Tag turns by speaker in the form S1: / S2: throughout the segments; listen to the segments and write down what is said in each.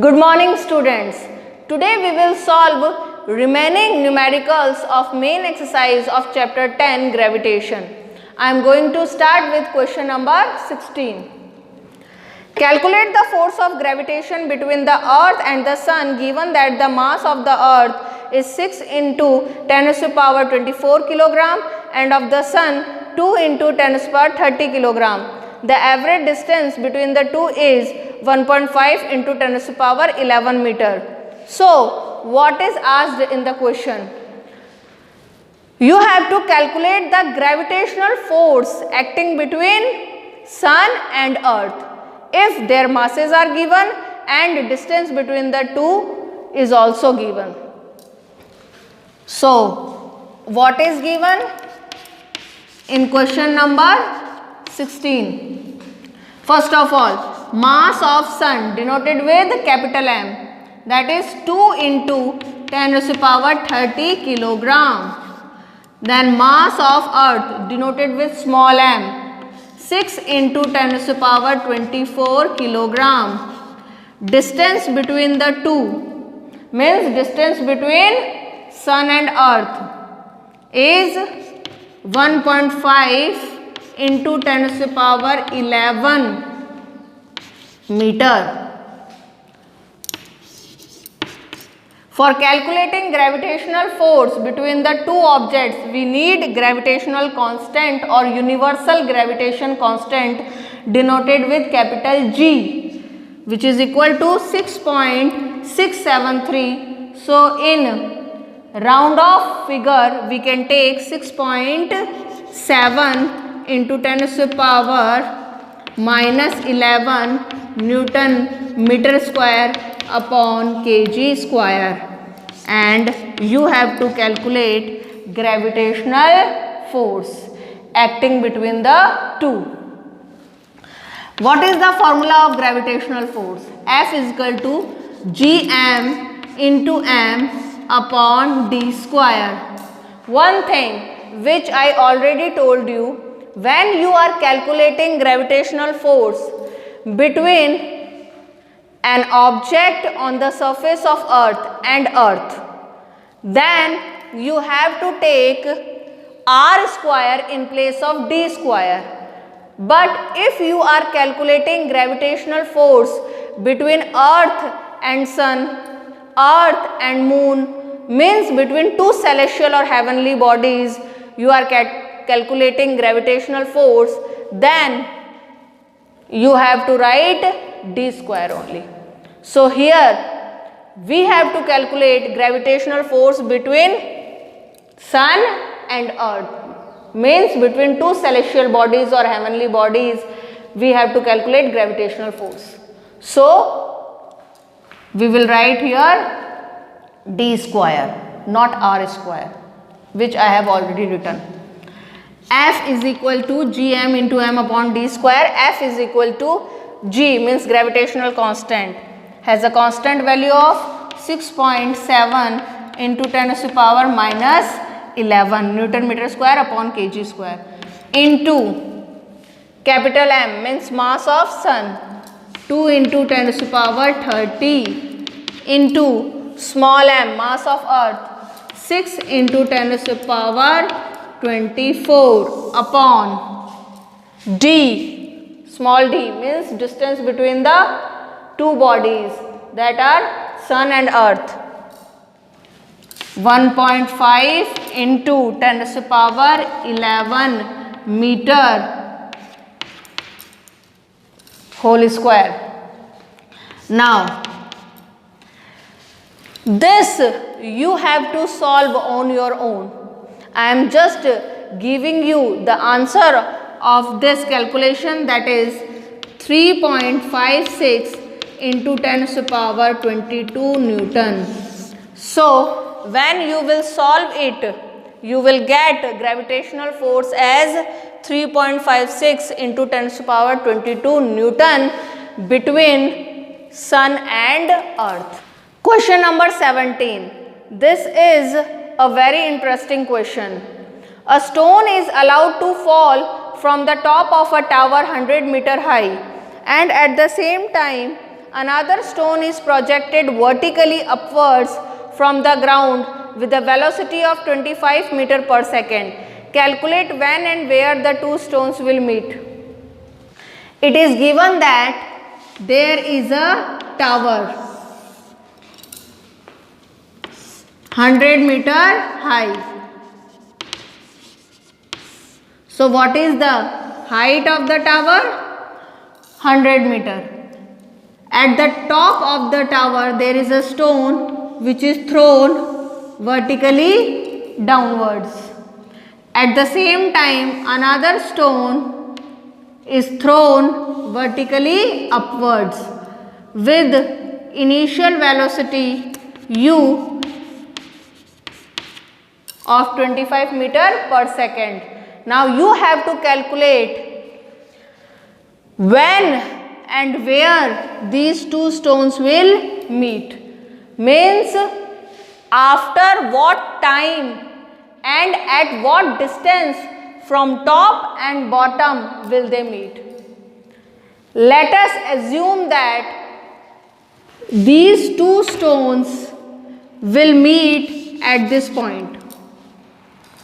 S1: Good morning students. Today we will solve remaining numericals of main exercise of chapter 10 gravitation. I am going to start with question number 16. Calculate the force of gravitation between the earth and the sun given that the mass of the earth is 6 into 10 to the power 24 kilogram and of the sun 2 into 10 to the power 30 kilogram. The average distance between the two is 1.5 into 10 to the power 11 meter. So, what is asked in the question? You have to calculate the gravitational force acting between sun and earth if their masses are given and distance between the two is also given. So, what is given in question number 16? First of all, mass of sun denoted with capital M, that is 2 into 10 to the power 30 kilogram. Then mass of earth denoted with small m, 6 into 10 to the power 24 kilogram. Distance between the two means distance between sun and earth is 1.5 into 10 to the power 11 meter. For calculating gravitational force between the two objects, we need gravitational constant or universal gravitation constant denoted with capital G, which is equal to 6.673. So, in round off figure, we can take 6.7 into 10 to the power minus 11 Newton meter square upon kg square, and you have to calculate gravitational force acting between the two. What is the formula of gravitational force? F is equal to gm into m upon d square. One thing which I already told you, when you are calculating gravitational force between an object on the surface of earth and earth, then you have to take r square in place of d square. But if you are calculating gravitational force between earth and sun, earth and moon, means between two celestial or heavenly bodies, you are calculating gravitational force, then you have to write d square only. So, here we have to calculate gravitational force between sun and earth, means between two celestial bodies or heavenly bodies, we have to calculate gravitational force. So, we will write here d square, not r square, which I have already written. F is equal to gm into m upon d square. F is equal to g, means gravitational constant, has a constant value of 6.7 into 10 to the power minus 11 Newton meter square upon kg square, into capital M, means mass of sun, 2 into 10 to the power 30, into small m, mass of earth, 6 into 10 to the power 24 upon d, small d, means distance between the two bodies, that are sun and earth, 1.5 into 10 to the power 11 meter whole square. Now, this you have to solve on your own. I am just giving you the answer of this calculation, that is 3.56 into 10 to the power 22 Newton. So, when you will solve it, you will get gravitational force as 3.56 into 10 to the power 22 Newton between sun and earth. Question number 17. This is a very interesting question. A stone is allowed to fall from the top of a tower 100 meter high, and at the same time another stone is projected vertically upwards from the ground with a velocity of 25 meter per second. Calculate when and where the two stones will meet. It is given that there is a tower 100 meter high. So what is the height of the tower? 100 meter. At the top of the tower there is a stone which is thrown vertically downwards. At the same time another stone is thrown vertically upwards with initial velocity u of 25 meter per second. Now you have to calculate when and where these two stones will meet. Means after what time and at what distance from top and bottom will they meet. Let us assume that these two stones will meet at this point.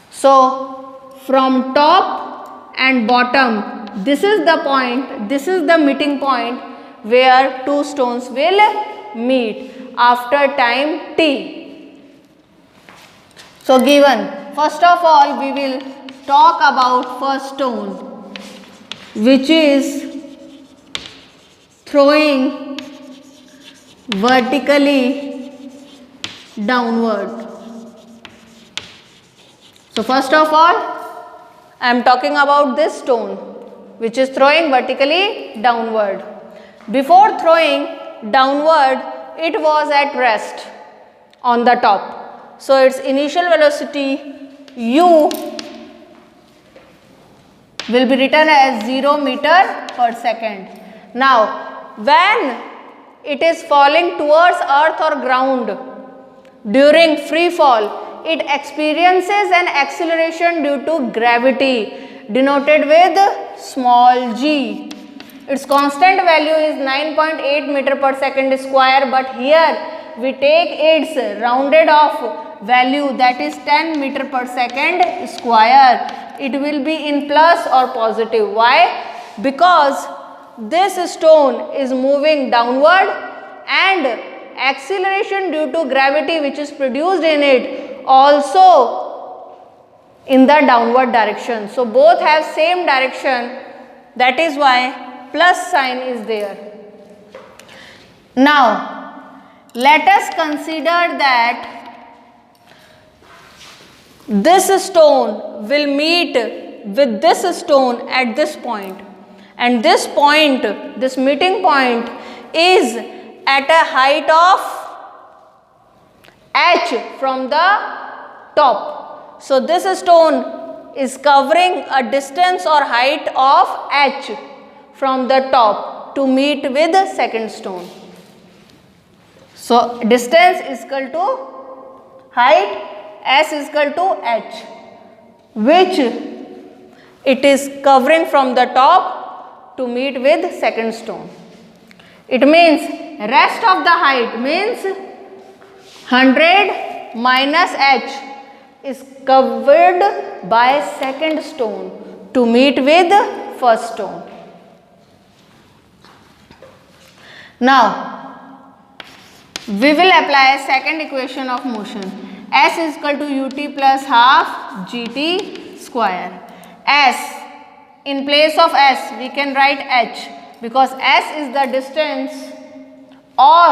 S1: So from top and bottom, this is the point, this is the meeting point where two stones will meet after time t. So given, first of all we will talk about first stone, which is throwing vertically downward. So first of all I am talking about this stone which is throwing vertically downward. Before throwing downward, it was at rest on the top. So its initial velocity u will be written as 0 meter per second. Now when it is falling towards earth or ground during free fall, it experiences an acceleration due to gravity denoted with small g. Its constant value is 9.8 meter per second square, but here we take its rounded off value, that is 10 meter per second square. It will be in plus or positive. Why? Because this stone is moving downward and acceleration due to gravity which is produced in it also in the downward direction. So both have same direction, that is why plus sign is there. Now let us consider that this stone will meet with this stone at this point, and this point, this meeting point is at a height of h from the top. So this stone is covering a distance or height of h from the top to meet with the second stone. So distance is equal to height, s is equal to h, which it is covering from the top to meet with second stone. It means rest of the height means 100 minus h is covered by second stone to meet with first stone. Now we will apply second equation of motion. S is equal to ut plus half gt square. S, in place of s we can write h, because s is the distance or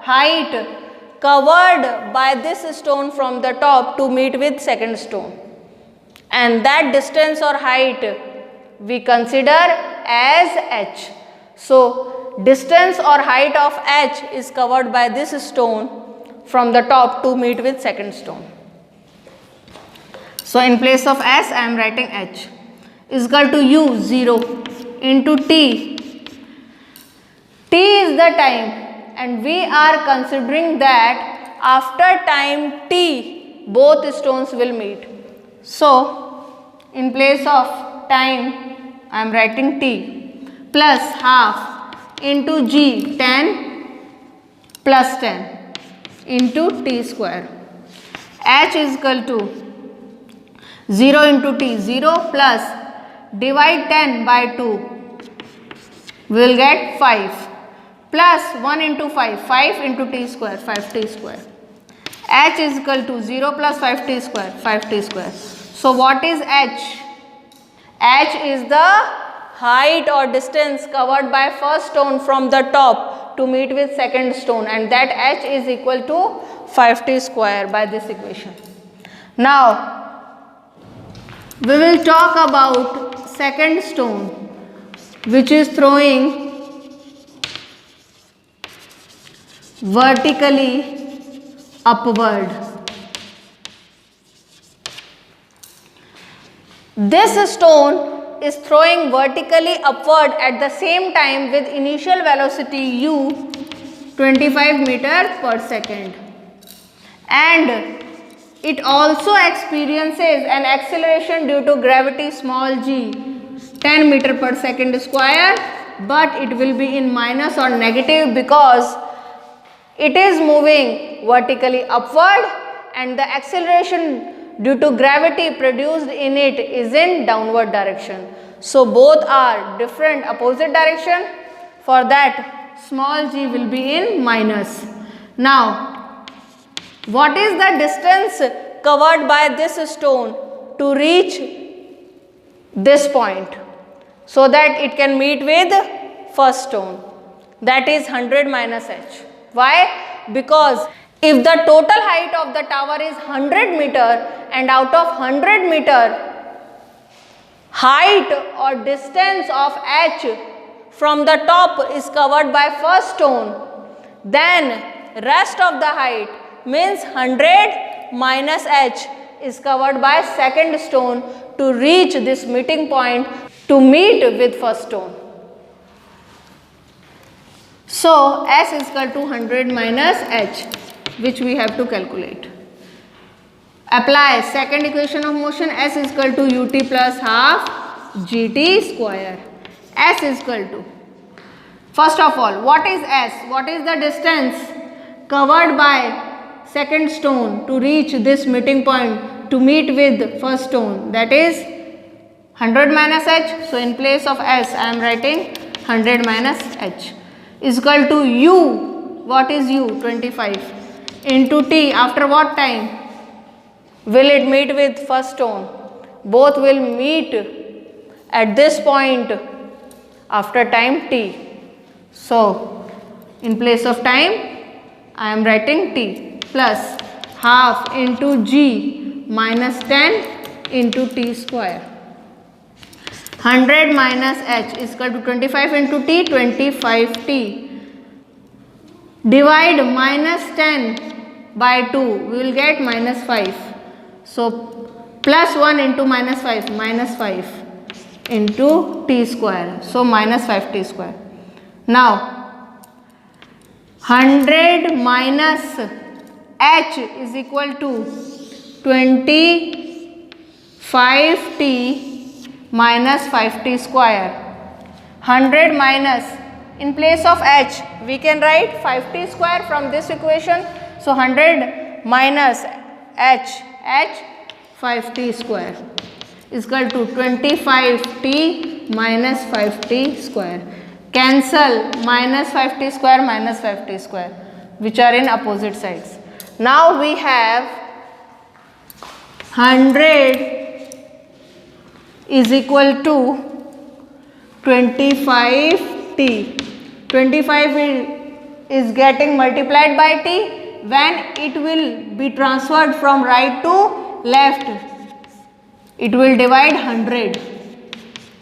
S1: height covered by this stone from the top to meet with second stone, and that distance or height we consider as h. So distance or height of h is covered by this stone from the top to meet with second stone. So in place of s I am writing h is equal to u 0 into t. T is the time, and we are considering that after time t both stones will meet. So in place of time I am writing t plus half into g 10 plus 10 into t square. H is equal to 0 into t, 0 plus divide 10 by 2, we will get 5 plus 1 into 5, 5 into t square, 5t square. H is equal to 0 plus 5t square, 5t square. So what is H? H is the height or distance covered by first stone from the top to meet with second stone, and that H is equal to 5t square by this equation. Now we will talk about second stone, which is throwing vertically upward. This stone is throwing vertically upward at the same time with initial velocity u 25 meters per second, and it also experiences an acceleration due to gravity small g 10 meter per second square, but it will be in minus or negative because it is moving vertically upward and the acceleration due to gravity produced in it is in downward direction. So both are different opposite direction. For that, small g will be in minus. Now, what is the distance covered by this stone to reach this point so that it can meet with first stone? That is 100 minus h. Why? Because if the total height of the tower is 100 meter and out of 100 meter height or distance of h from the top is covered by first stone, then rest of the height means 100 minus h is covered by second stone to reach this meeting point to meet with first stone. So S is equal to 100 minus h, which we have to calculate. Apply second equation of motion. S is equal to ut plus half gt square. S is equal to, first of all, what is S? What is the distance covered by second stone to reach this meeting point to meet with first stone? That is 100 minus h. So in place of S, I am writing 100 minus h is equal to u. What is u? 25 into t. After what time will it meet with first stone? Both will meet at this point after time t. So in place of time I am writing t plus half into g minus 10 into t square. 100 minus h is equal to 25 into t, 25t. Divide minus 10 by 2, we will get minus 5. So plus 1 into minus 5, minus 5 into t square. So minus 5t square. Now 100 minus h is equal to 25t minus 5t square. 100 minus, in place of h we can write 5t square from this equation. So 100 minus h 5t square is equal to 25t minus 5t square. Cancel minus 5t square minus 5t square, which are in opposite sides. Now we have 100 is equal to 25t. 25 is getting multiplied by t. When it will be transferred from right to left, it will divide 100.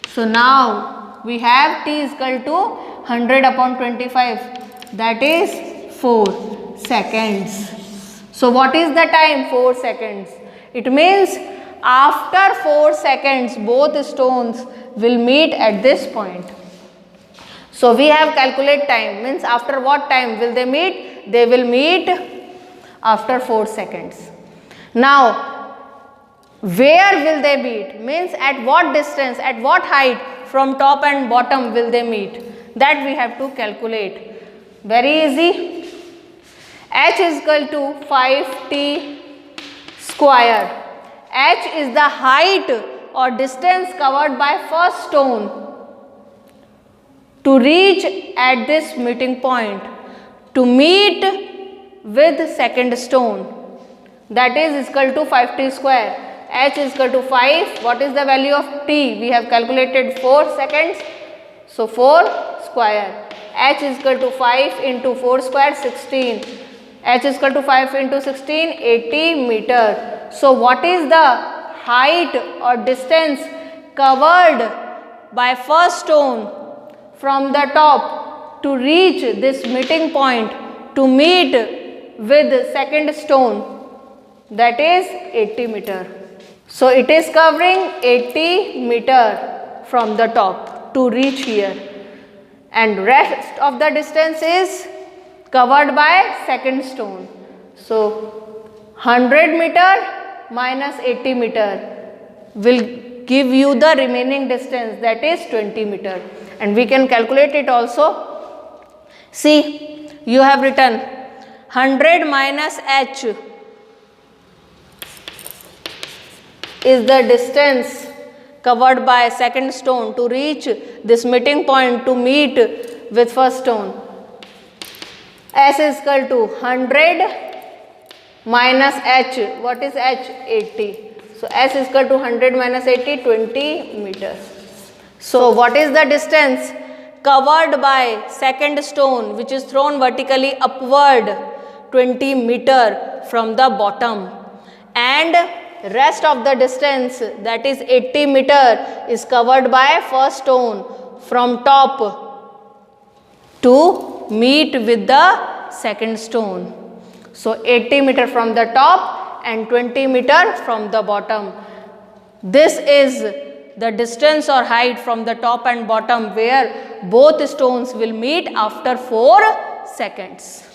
S1: So now we have t is equal to 100 upon 25, that is 4 seconds. So what is the time? 4 seconds. It means after 4 seconds both stones will meet at this point. So we have calculate time, means after what time will they meet? They will meet after 4 seconds. Now where will they meet? Means at what distance, at what height from top and bottom will they meet? That we have to calculate. Very easy. h is equal to 5t square. H is the height or distance covered by first stone to reach at this meeting point to meet with second stone, that is equal to 5t square. H is equal to 5. What is the value of t? We have calculated 4 seconds. So 4 square. H is equal to 5 into 4 square, 16. H is equal to 5 into 16, 80 meter. So what is the height or distance covered by first stone from the top to reach this meeting point to meet with second stone? That is 80 meter. So it is covering 80 meter from the top to reach here, and rest of the distance is covered by second stone. So 100 meter minus 80 meter will give you the remaining distance, that is 20 meter, and we can calculate it also. See, you have written 100 minus h is the distance covered by second stone to reach this meeting point to meet with first stone. S is equal to 100 minus h. What is h? 80. So S is equal to 100 minus 80, 20 meters. So what is the distance covered by second stone which is thrown vertically upward? 20 meter from the bottom, and rest of the distance, that is 80 meter, is covered by first stone from top to meet with the second stone. So 80 meter from the top and 20 meter from the bottom. This is the distance or height from the top and bottom where both stones will meet after 4 seconds.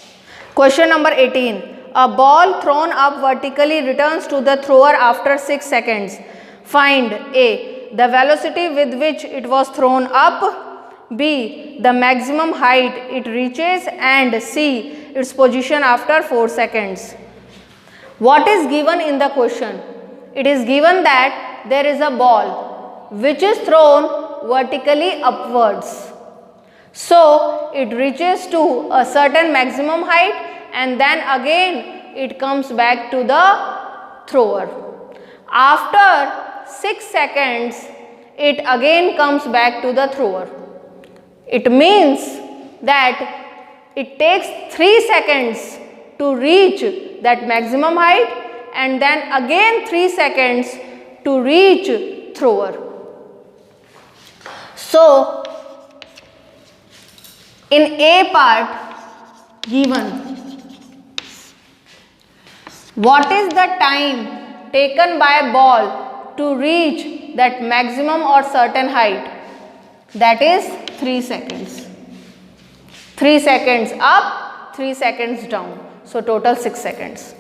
S1: Question number 18. A ball thrown up vertically returns to the thrower after 6 seconds. Find A. the velocity with which it was thrown up, B. the maximum height it reaches, and C. its position after 4 seconds. What is given in the question? It is given that there is a ball which is thrown vertically upwards. So it reaches to a certain maximum height, and then again it comes back to the thrower. After 6 seconds, it again comes back to the thrower. It means that it takes 3 seconds to reach that maximum height, and then again 3 seconds to reach thrower. So in A part given, what is the time taken by ball to reach that maximum or certain height? That is 3 seconds. 3 seconds up, 3 seconds down. So total 6 seconds.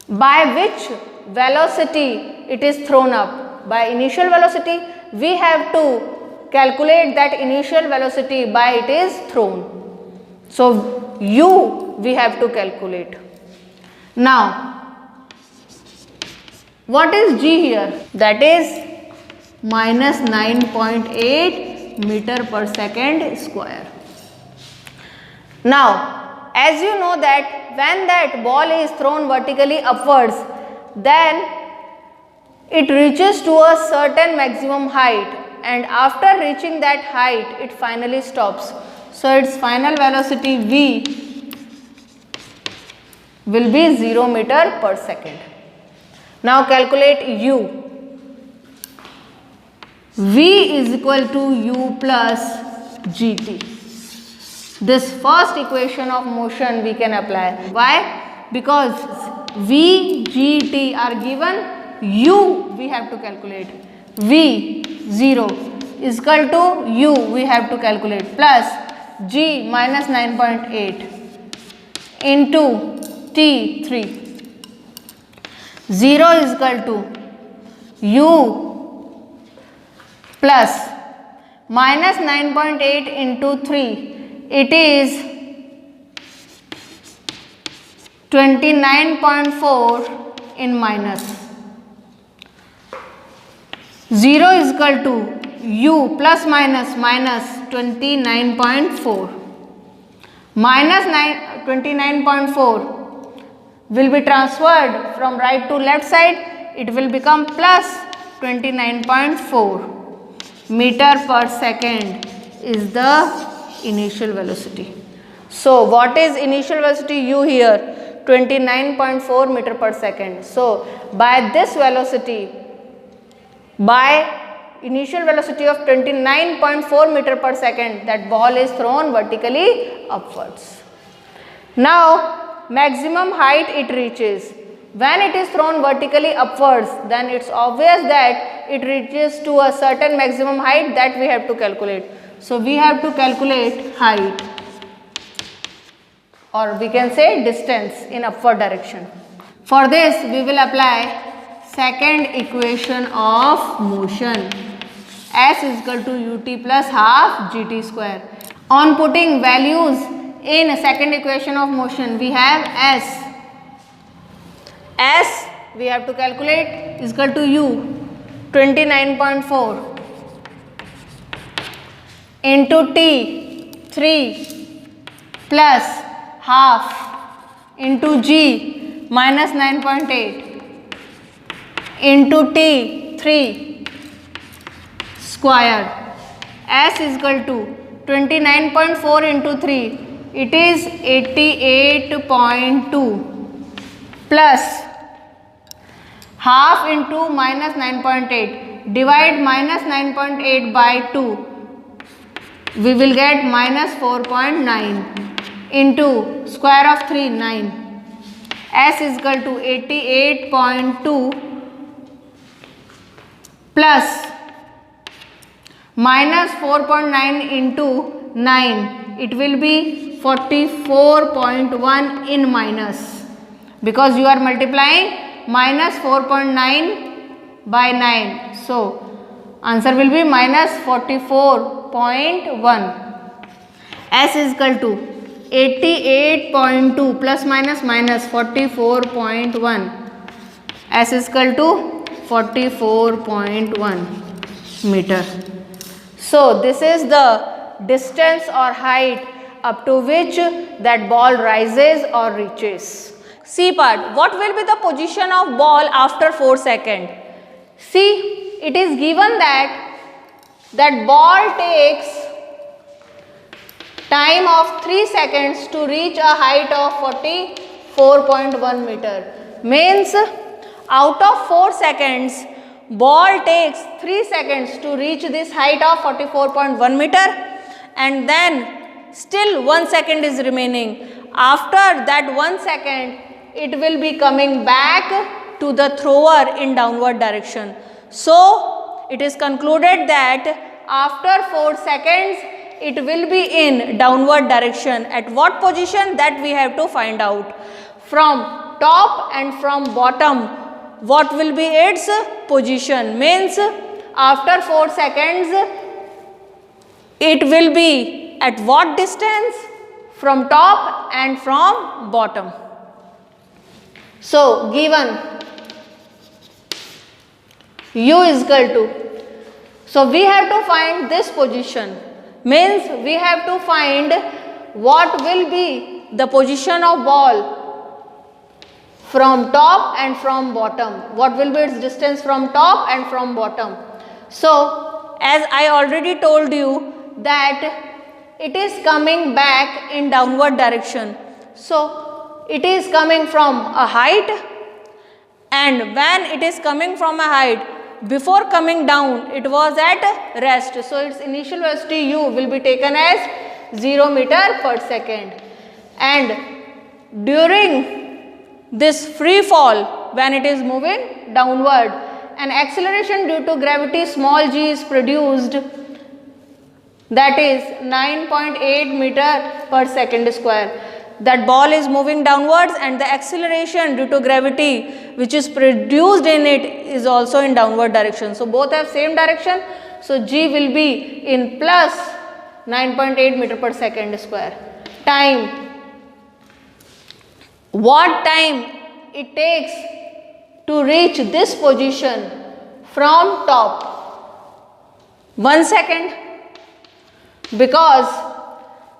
S1: By which velocity it is thrown up? By initial velocity. We have to calculate that initial velocity by it is thrown. So u we have to calculate. Now what is g here? That is minus 9.8 meter per second square. Now as you know that when that ball is thrown vertically upwards, then it reaches to a certain maximum height, and after reaching that height it finally stops. So its final velocity v will be 0 meter per second. Now calculate u. V is equal to u plus gt. This first equation of motion we can apply. Why? Because v, gt are given, u we have to calculate. V 0 is equal to u we have to calculate plus g minus 9.8 into t 3. 0 is equal to u plus minus 9.8 into 3. It is 29.4 in minus. 0 is equal to u plus minus 29.4. Minus 29.4 will be transferred from right to left side. It will become plus 29.4 meter per second is the initial velocity. So what is initial velocity u here? 29.4 meter per second. So by this velocity, by initial velocity of 29.4 meter per second, that ball is thrown vertically upwards. Now maximum height it reaches. When it is thrown vertically upwards, then it's obvious that it reaches to a certain maximum height that we have to calculate. So we have to calculate height, or we can say distance in upward direction. For this we will apply second equation of motion. S is equal to ut plus half gt square. On putting values in second equation of motion, we have S. S we have to calculate is equal to u 29.4 into t 3 plus half into g minus 9.8 into t 3 square. S is equal to 29.4 into 3, it is 88.2 plus half into minus 9.8, divide minus 9.8 by 2, we will get minus 4.9 into square of 3, 9. S is equal to 88.2 plus minus 4.9 into 9, it will be 44.1 in minus, because you are multiplying minus 4.9 by 9. So answer will be minus 44.1. S is equal to 88.2 plus minus minus 44.1. S is equal to 44.1 meter. So this is the distance or height up to which that ball rises or reaches. C part, what will be the position of ball after 4 seconds? See, it is given that ball takes time of 3 seconds to reach a height of 44.1 meter. Means out of 4 seconds, ball takes 3 seconds to reach this height of 44.1 meter, and then still 1 second is remaining. After that 1 second, it will be coming back to the thrower in downward direction. So it is concluded that after 4 seconds, it will be in downward direction. At what position? That we have to find out. From top and from bottom, what will be its position? Means after 4 seconds, it will be at what distance? From top and from bottom. So given u is equal to, so we have to find this position. Means we have to find what will be the position of ball from top and from bottom. What will be its distance from top and from bottom. So as I already told you that it is coming back in downward direction. So it is coming from a height, and when it is coming from a height, before coming down it was at rest. So its initial velocity u will be taken as 0 meter per second, and during this free fall, when it is moving downward, an acceleration due to gravity small g is produced, that is 9.8 meter per second square. That ball is moving downwards, and the acceleration due to gravity which is produced in it is also in downward direction. So both have same direction. So g will be in plus 9.8 meter per second square. Time what time it takes to reach this position from top? 1 second, because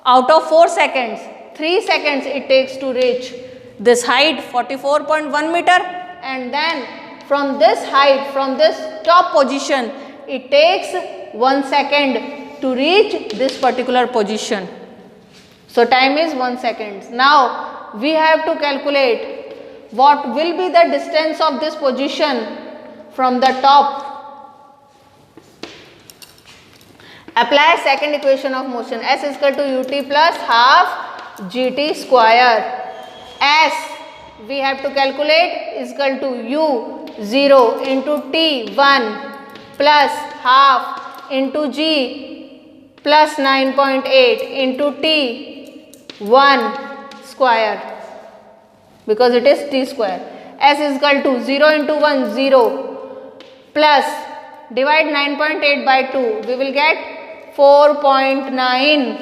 S1: out of 4 seconds, 3 seconds it takes to reach this height 44.1 meter, and then from this height, from this top position, it takes 1 second to reach this particular position. So time is 1 second. Now we have to calculate what will be the distance of this position from the top. Apply second equation of motion. S is equal to ut plus half gt square. S we have to calculate is equal to u 0 into t 1 plus half into g plus 9.8 into t 1 square, because it is t square. S is equal to 0 into 1 0 plus divide 9.8 by 2, we will get 4.9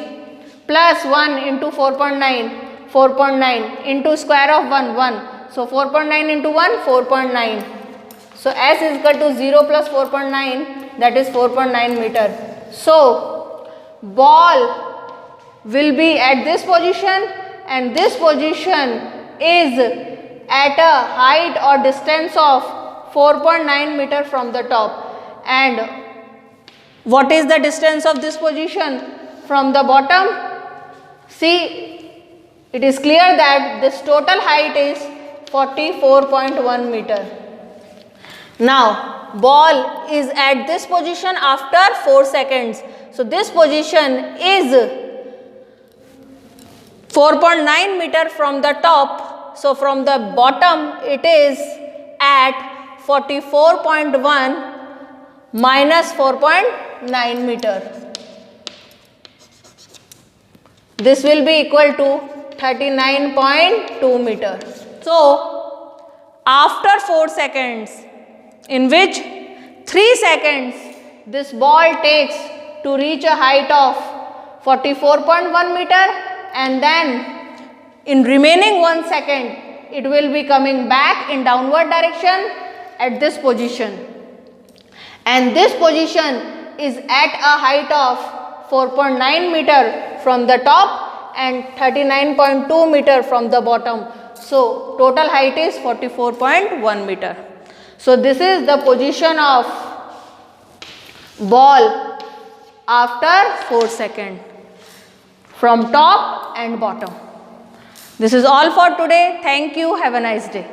S1: plus 1 into 4.9, 4.9 into square of 1, 1. So 4.9 into 1, 4.9. So S is equal to 0 plus 4.9, that is 4.9 meter. So ball will be at this position, and this position is at a height or distance of 4.9 meter from the top. And what is the distance of this position from the bottom? See, it is clear that this total height is 44.1 meter. Now, ball is at this position after 4 seconds. So, this position is 4.9 meter from the top. So, from the bottom it is at 44.1 minus 4.9 meter. This will be equal to 39.2 meter. So, after 4 seconds, in which 3 seconds this ball takes to reach a height of 44.1 meter, and then in remaining 1 second it will be coming back in downward direction at this position. And this position is at a height of 4.9 meter from the top and 39.2 meter from the bottom. So, total height is 44.1 meter. So, this is the position of ball after 4 seconds from top and bottom. This is all for today. Thank you. Have a nice day.